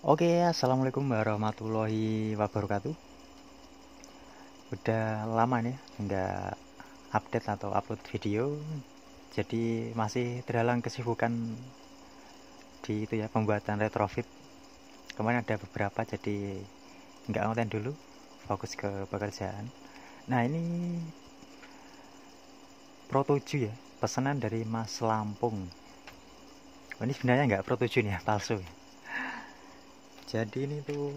Oke, assalamualaikum warahmatullahi wabarakatuh. Udah lama nih nggak update atau upload video, jadi masih terhalang kesibukan di itu ya, pembuatan retrofit. Kemarin ada beberapa, jadi nggak konten dulu, fokus ke pekerjaan. Nah, ini Pro 7 ya, pesanan dari Mas Lampung. Ini sebenarnya nggak Pro 7 nih ya, palsu ya. Jadi ini tuh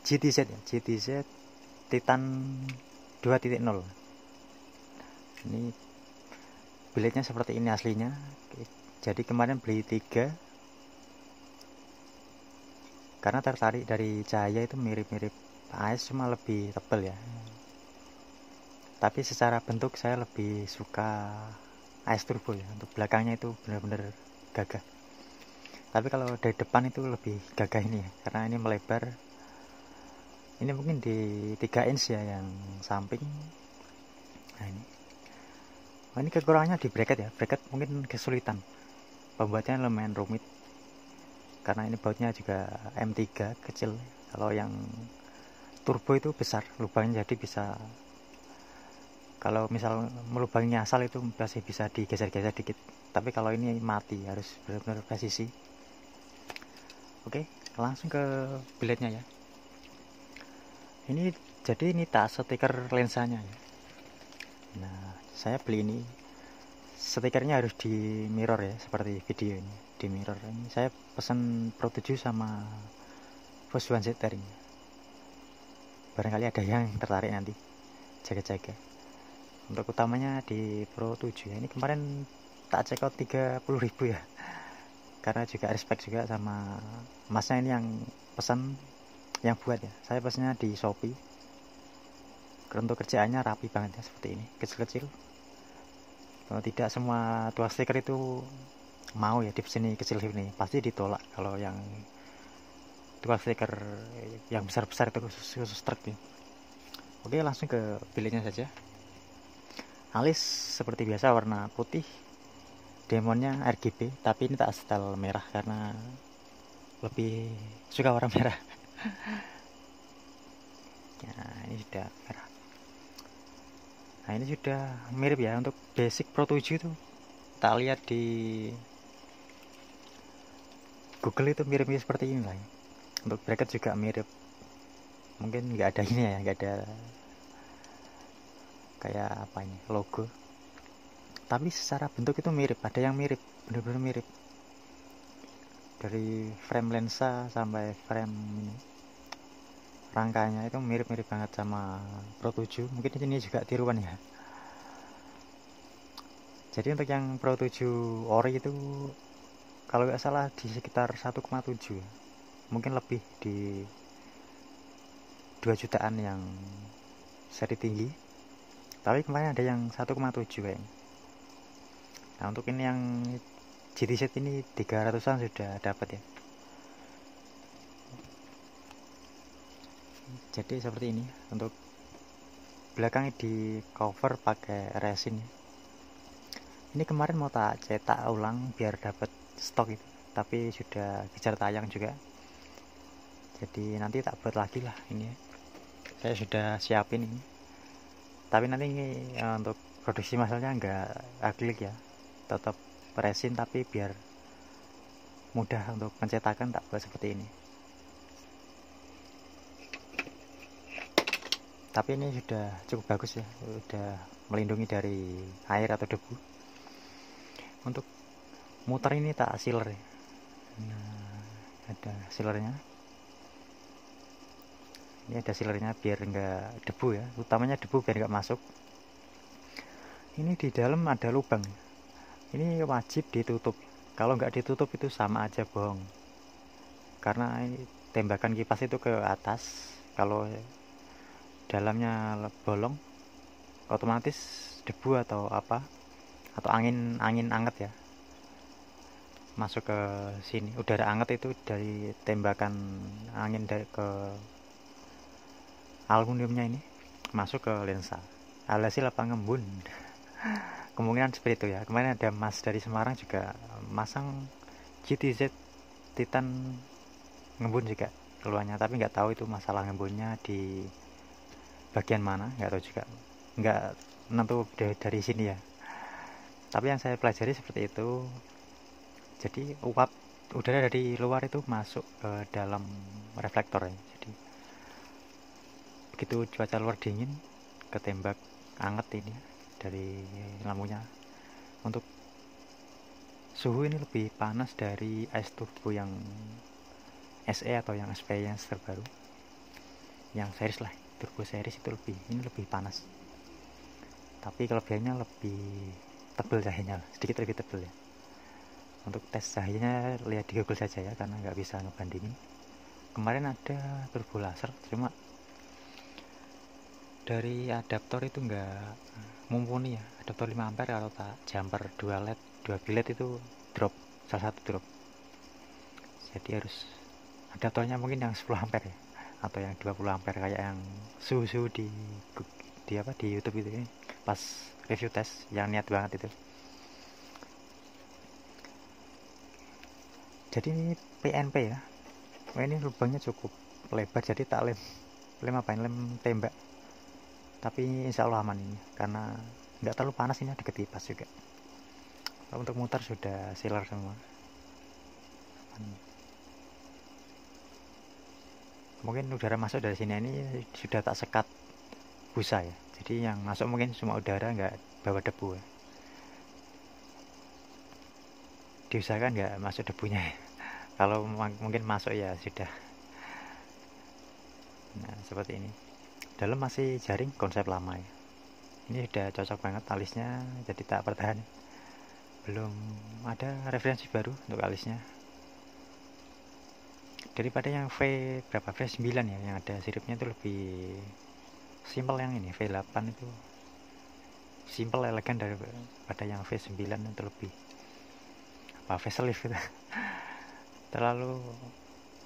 GTZ ya, GTZ Titan 2.0. Ini biletnya seperti ini aslinya. Jadi kemarin beli 3 karena tertarik dari cahaya itu mirip-mirip AS, cuma lebih tebal ya. Tapi secara bentuk saya lebih suka AS Turbo ya. Untuk belakangnya itu benar-benar gagah. Tapi kalau dari depan itu lebih gagah ini ya, karena ini melebar. Ini mungkin di 3 inch ya yang samping. Nah ini. Oh, ini kekurangannya di bracket ya. Bracket mungkin kesulitan. Pembuatnya lumayan rumit. Karena ini bautnya juga M3 kecil. Kalau yang turbo itu besar lubangnya, jadi bisa, kalau misal melubangnya asal itu masih bisa digeser-geser dikit, tapi kalau ini mati, harus benar-benar presisi. Oke, langsung ke biletnya ya. Ini jadi ini tak stiker lensanya ya. Nah, saya beli ini stikernya harus di mirror ya, seperti video ini di mirror. Ini saya pesan Pro 7 sama Fos One Z ini. Barangkali ada yang tertarik nanti, jaga-jaga. Untuk utamanya di Pro 7 ya. Ini kemarin tak check out 30.000 ya, karena juga respect juga sama masnya ini yang pesan, yang buat ya. Saya pesannya di Shopee. Untuk kerjaannya rapi banget ya, seperti ini, kecil-kecil. Kalau tidak semua tuas stiker itu mau ya di sini kecil sini, pasti ditolak kalau yang tuas stiker yang besar-besar itu, khusus truk ya. Oke, langsung ke biletnya saja. Alis seperti biasa warna putih, demonnya RGB, tapi ini tak setel merah karena lebih suka warna merah. Nah, ini sudah merah. Nah, ini sudah mirip ya. Untuk basic Pro 7 itu tak lihat di Google itu mirip-mirip seperti ini lah ya. Untuk bracket juga mirip. Mungkin nggak ada ini ya, nggak ada kayak apa ini logo. Tapi secara bentuk itu mirip, ada yang mirip, benar-benar mirip. Dari frame lensa sampai frame ini, rangkanya itu mirip-mirip banget sama Pro 7. Mungkin ini juga tiruan ya. Jadi untuk yang Pro 7 ori itu kalau nggak salah di sekitar 1,7, mungkin lebih di 2 jutaan yang seri tinggi. Tapi kemarin ada yang 1,7 kayaknya. Nah, untuk ini yang GTZ ini 300-an sudah dapat ya. Jadi seperti ini. Untuk belakang di cover pakai resin. Ini kemarin mau tak cetak ulang biar dapat stok itu, tapi sudah kejar tayang juga. Jadi nanti tak buat lagi lah ini. Saya sudah siapin ini. Tapi nanti ini untuk produksi masalahnya enggak akrilik ya, tetap resin, tapi biar mudah untuk pencetakan tak buat seperti ini. Tapi ini sudah cukup bagus ya, sudah melindungi dari air atau debu. Untuk muter ini tak sealer ya. Nah, ada sealernya. Ini ada sealernya biar enggak debu ya, utamanya debu biar enggak masuk. Ini di dalam ada lubang. Ini wajib ditutup. Kalau nggak ditutup itu sama aja bohong. Karena ini tembakan kipas itu ke atas. Kalau dalamnya bolong, otomatis debu atau apa, atau angin anget ya, masuk ke sini. Udara anget itu dari tembakan angin dari ke aluminiumnya ini masuk ke lensa. Alhasil apa ngembun. Kemungkinan seperti itu ya. Kemarin ada mas dari Semarang juga masang GTZ Titan ngembun juga keluarnya, tapi nggak tahu itu masalah ngembunnya di bagian mana, nggak tahu juga, nggak nentu dari sini ya. Tapi yang saya pelajari seperti itu. Jadi uap udara dari luar itu masuk ke dalam reflektor ya. Jadi begitu cuaca luar dingin, ketembak anget ini dari lampunya. Untuk suhu ini lebih panas dari es turbo yang SE atau yang SP yang terbaru, yang series lah, turbo series itu ini lebih panas. Tapi kelebihannya lebih tebal cahayanya, sedikit lebih tebal ya. Untuk tes cahayanya lihat di Google saja ya, karena nggak bisa ngebandingin. Kemarin ada turbo laser, cuma dari adaptor itu nggak mumpuni ya. Adaptor 5 ampere kalau tak jumper 2 LED 2 bilet itu drop, salah satu drop. Jadi harus adaptornya mungkin yang 10 ampere ya, atau yang 20 ampere kayak yang suhu di YouTube itu ya, pas review tes yang niat banget itu. Jadi ini PNP ya. Ini lubangnya cukup lebar, jadi tak lem tembak. Tapi insya Allah aman ini, karena nggak terlalu panas, ini ada kipas juga. Untuk muter sudah sealer semua. Mungkin udara masuk dari sini ini sudah tak sekat busa ya. Jadi yang masuk mungkin cuma udara, nggak bawa debu ya. Diusahakan nggak masuk debunya ya. Kalau mungkin masuk ya sudah. Nah seperti ini. Dalam masih jaring konsep lama ya. Ini sudah cocok banget alisnya, jadi tak pertahan. Belum ada referensi baru untuk alisnya. Daripada yang V9 ya, yang ada siripnya itu lebih simple. Yang ini V8 itu simple elegan daripada yang V9 itu lebih facelift gitu. Terlalu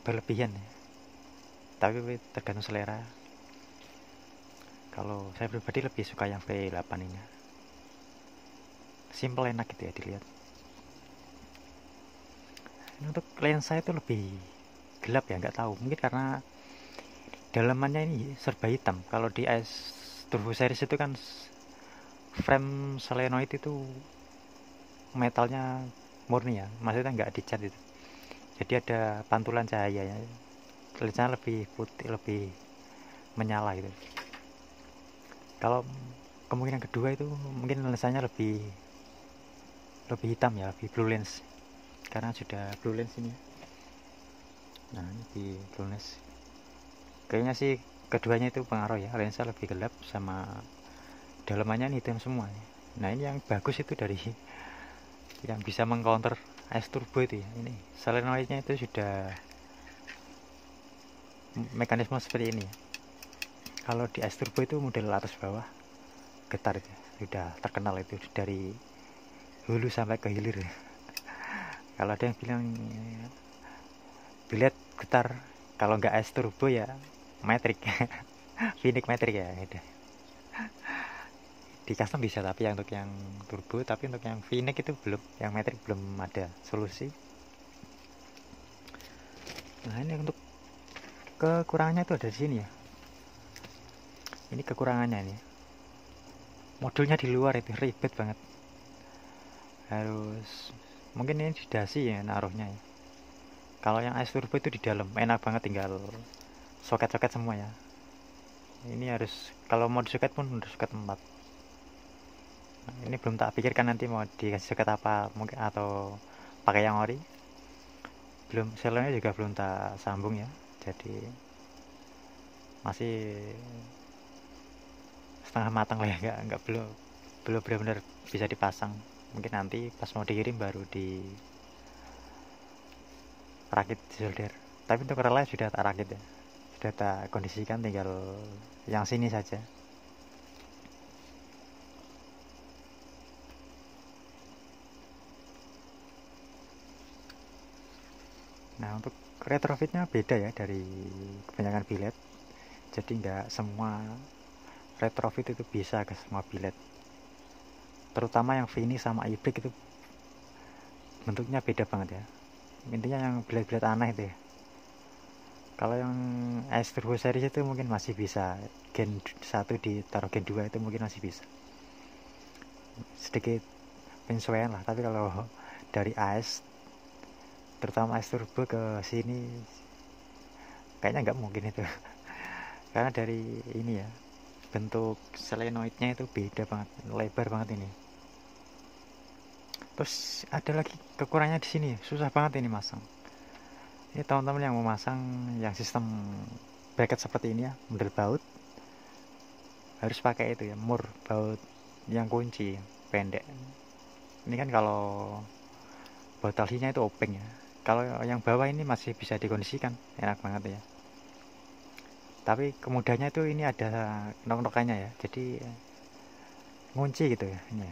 berlebihan ya. Tapi tergantung selera. Kalau saya pribadi lebih suka yang V8 ini. Simple, enak gitu ya dilihat. Ini untuk lensa itu lebih gelap ya, nggak tahu. Mungkin karena dalamannya ini serba hitam. Kalau di S Turbo Series itu kan frame solenoid itu metalnya murni ya, maksudnya nggak dicat itu. Jadi ada pantulan cahaya ya. Lensanya lebih putih, lebih menyala gitu. Kalau kemungkinan kedua itu mungkin lensanya lebih hitam ya, lebih blue lens, karena sudah blue lens ini. Nah ini di blue lens kayaknya sih keduanya itu pengaruh ya, lensa lebih gelap sama dalamannya hitam semua ya. Nah ini yang bagus itu dari yang bisa mengcounter es turbo itu ya, ini solenoidnya itu sudah mekanisme seperti ini ya. Kalau di es turbo itu model atas bawah getar itu ya, sudah terkenal itu dari hulu sampai ke hilir ya. Kalau ada yang bilang bilet getar, kalau nggak es turbo ya metrik. Phoenix metrik ya gitu. Di custom bisa, tapi yang untuk yang turbo, tapi untuk yang Phoenix itu belum, yang metrik belum ada solusi. Nah ini untuk kekurangannya itu ada di sini ya. Ini kekurangannya ini, modulnya di luar itu ribet banget. Harus mungkin ini di dasi ya naruhnya ya. Kalau yang es turbo itu di dalam enak banget, tinggal soket-soket semua ya. Ini harus, kalau mau disoket pun harus soket 4. Nah, ini belum tak pikirkan nanti mau dikasih soket apa, mungkin atau pakai yang ori. Belum, selonya juga belum tak sambung ya. Jadi masih setengah matang lah ya, nggak belum benar-benar bisa dipasang. Mungkin nanti pas mau dikirim baru di rakit solder. Tapi untuk relay sudah tak rakit ya, sudah tak kondisikan, tinggal yang sini saja. Nah untuk retrofitnya beda ya dari kebanyakan bilet. Jadi nggak semua retrofit itu bisa ke semua bilet. Terutama yang Phoenix sama Ibrik itu bentuknya beda banget ya. Intinya yang bilet-bilet aneh itu ya. Kalau yang AS Turbo Series itu mungkin masih bisa, Gen 1 ditaruh Gen 2 itu mungkin masih bisa, sedikit penyesuaian lah. Tapi kalau dari AS, terutama AS Turbo ke sini, kayaknya nggak mungkin itu. Karena dari ini ya, bentuk solenoidnya itu beda banget, lebar banget ini. Terus ada lagi kekurangannya di sini, susah banget ini masang. Ini teman-teman yang mau masang yang sistem bracket seperti ini ya, model baut, harus pakai itu ya, mur baut yang kunci pendek. Ini kan kalau baut talsinya itu openg ya. Kalau yang bawah ini masih bisa dikondisikan, enak banget ya. Tapi kemudahannya itu ini ada nok-nokannya ya, jadi ngunci gitu ya. Ini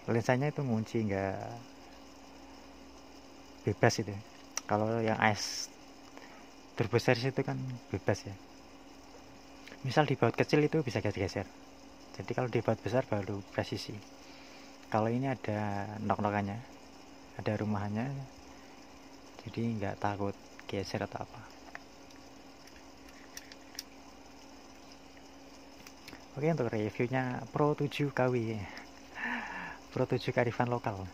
lensanya itu ngunci, nggak bebas itu. Kalau yang AS Turbo Series itu kan bebas ya. Misal di baut kecil itu bisa geser-geser. Jadi kalau di baut besar baru presisi. Kalau ini ada nok-nokannya, ada rumahannya, jadi nggak takut geser atau apa. Oke, untuk reviewnya Pro 7 KW, Pro 7 kearifan lokal.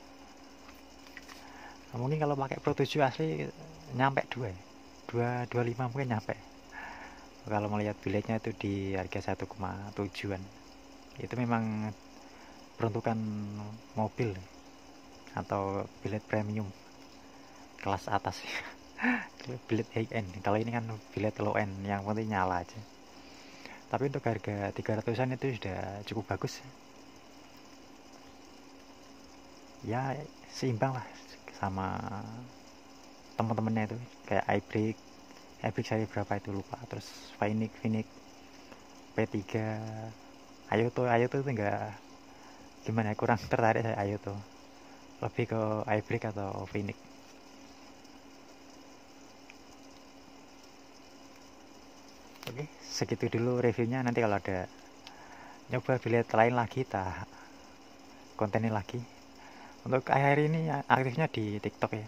Nah, mungkin kalau pakai Pro 7 asli nyampe 2,25 mungkin nyampe. Kalau melihat biletnya itu di harga 1,7an, itu memang peruntukan mobil atau bilet premium kelas atas. Bilet high end. Kalau ini kan bilet low end, yang penting nyala aja. Tapi untuk harga 300an itu sudah cukup bagus ya, seimbang lah sama teman-temannya itu, kayak iBreak seri berapa itu lupa, terus Phoenix P3, Ayoto itu enggak, gimana ya, kurang tertarik saya Ayoto, lebih ke iBreak atau Phoenix. Oke, segitu dulu reviewnya. Nanti kalau ada nyoba bilet lain lagi, kita kontenin lagi. Untuk akhir ini aktifnya di TikTok ya,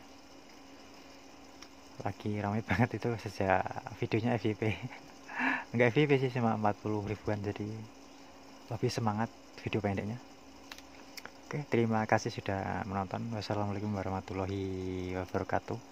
lagi ramai banget itu sejak videonya FYP. Enggak FYP sih, cuma 40 ribuan, jadi lebih semangat video pendeknya. Oke, terima kasih sudah menonton. Wassalamualaikum warahmatullahi wabarakatuh.